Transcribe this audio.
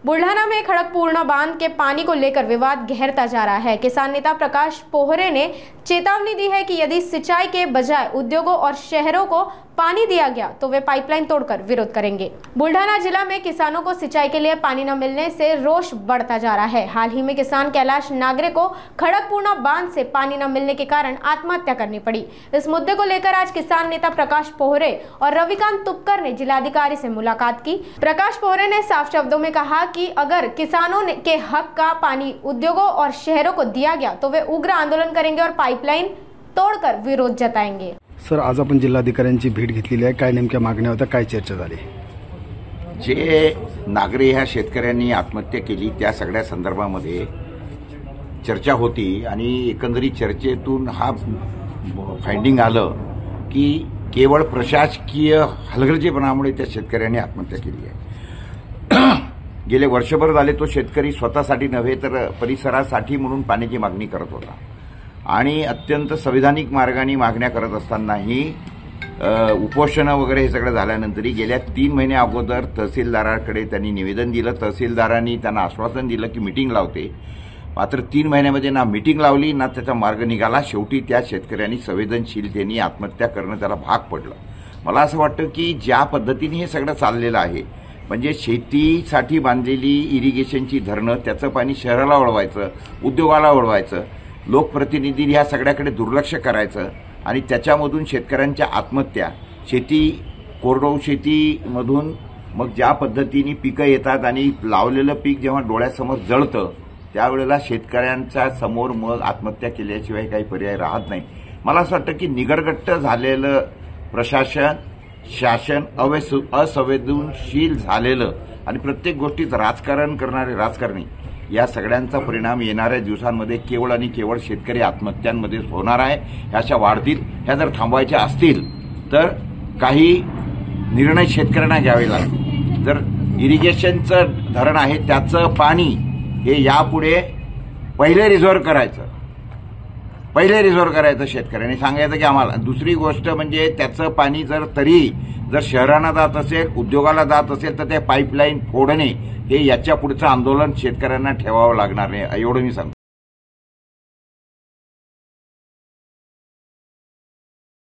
बुल्ढाना में खड़गपूर्णा बांध के पानी को लेकर विवाद गहरता जा रहा है। किसान नेता प्रकाश पोहरे ने चेतावनी दी है कि यदि सिंचाई के बजाय उद्योगों और शहरों को पानी दिया गया तो वे पाइपलाइन तोड़कर विरोध करेंगे। बुल्ढाना जिला में किसानों को सिंचाई के लिए पानी न मिलने से रोष बढ़ता जा रहा है। हाल ही में किसान कैलाश नागरे को खड़गपूर्णा बांध से पानी न मिलने के कारण आत्महत्या करनी पड़ी। इस मुद्दे को लेकर आज किसान नेता प्रकाश पोहरे और रविकांत तुपकर ने जिलाधिकारी से मुलाकात की। प्रकाश पोहरे ने साफ शब्दों में कहा कि अगर किसानों के हक का पानी उद्योगों और शहरों को दिया गया तो वे उग्र आंदोलन करेंगे और पाइपलाइन तोड़कर विरोध जताएंगे। सर, आज आपण जिल्हाधिकाऱ्यांची भेट घेतलेली आहे। काय नेमक्या मागण्या होत्या, काय चर्चा झाली? जे नागरी ह्या शेतकऱ्यांनी आत्महत्या केली त्या सगळ्या संदर्भामध्ये चर्चा होती आणि एकंदरीत चर्चेतून हा फाइंडिंग आलं की केवळ प्रशासकीय हलगर्जीपणामुळे त्या शेतकऱ्यांनी आत्महत्या केली आहे। गेले वर्षभर झाले तो शेतकरी स्वतःसाठी नव्हे तर परिसरासाठी म्हणून पाण्याची मागणी करत होता आणि अत्यंत संविधानिक मार्गाने मागण्या करत असतानाही उपोषणं वगैरे हे सगळं झाल्यानंतरही गेल्या 3 महिने अगोदर तहसीलदाराकडे त्यांनी निवेदन दिलं। तहसीलदारांनी त्यांना आश्वासन दिलं की मीटिंग लावते, मात्र 3 महिन्यामध्ये ना मीटिंग लावली ना त्याचा मार्ग निघाला। शेवटी त्या शेतकऱ्यांनी संवेदनशीलतेने आत्महत्या करणं त्याला भाग पडलं। मला असं वाटतं की ज्या पद्धतीने हे सगळं चाललेलं आहे, म्हणजे शेतीसाठी बांधलेली इरिगेशनची धरणं त्याचं पाणी शहराला वळवायचं, उद्योगाला वळवायचं, लोकप्रतिनिधी ह्या सगळ्याकडे दुर्लक्ष करायचं आणि त्याच्यामधून शेतकऱ्यांच्या आत्महत्या, शेती कोरडवाहू शेतीमधून मग ज्या पद्धतीने पिकं येतात आणि लावलेलं पीक जेव्हा डोळ्यासमोर जळतं त्यावेळेला शेतकऱ्यांच्या समोर मग आत्महत्या केल्याशिवाय काही पर्याय राहत नाही। मला असं वाटतं की निगरगट्ट झालेलं प्रशासन, शासन असंवेदनशील झालेलं आणि प्रत्येक गोष्टीत राजकारण करणारे राजकारणी, या सगळ्यांचा परिणाम येणाऱ्या दिवसांमध्ये केवळ आणि केवळ शेतकरी आत्महत्यांमध्ये होणार आहे। ह्याच्या वाढतील ह्या जर थांबवायच्या असतील तर काही निर्णय शेतकऱ्यांना घ्यावे लागतील। जर इरिगेशनचं धरण आहे त्याचं पाणी हे यापुढे पहिले रिझर्व्ह करायचं शेतकऱ्यांनी सांगायचं की आम्हाला। दुसरी गोष्ट म्हणजे त्याचं पाणी जर शहरांना जात असेल, उद्योगाला जात असेल तर ते पाईपलाईन फोडणे हे याच्या पुढचं आंदोलन शेतकऱ्यांना ठेवावं लागणार नाही, एवढं मी सांगतो।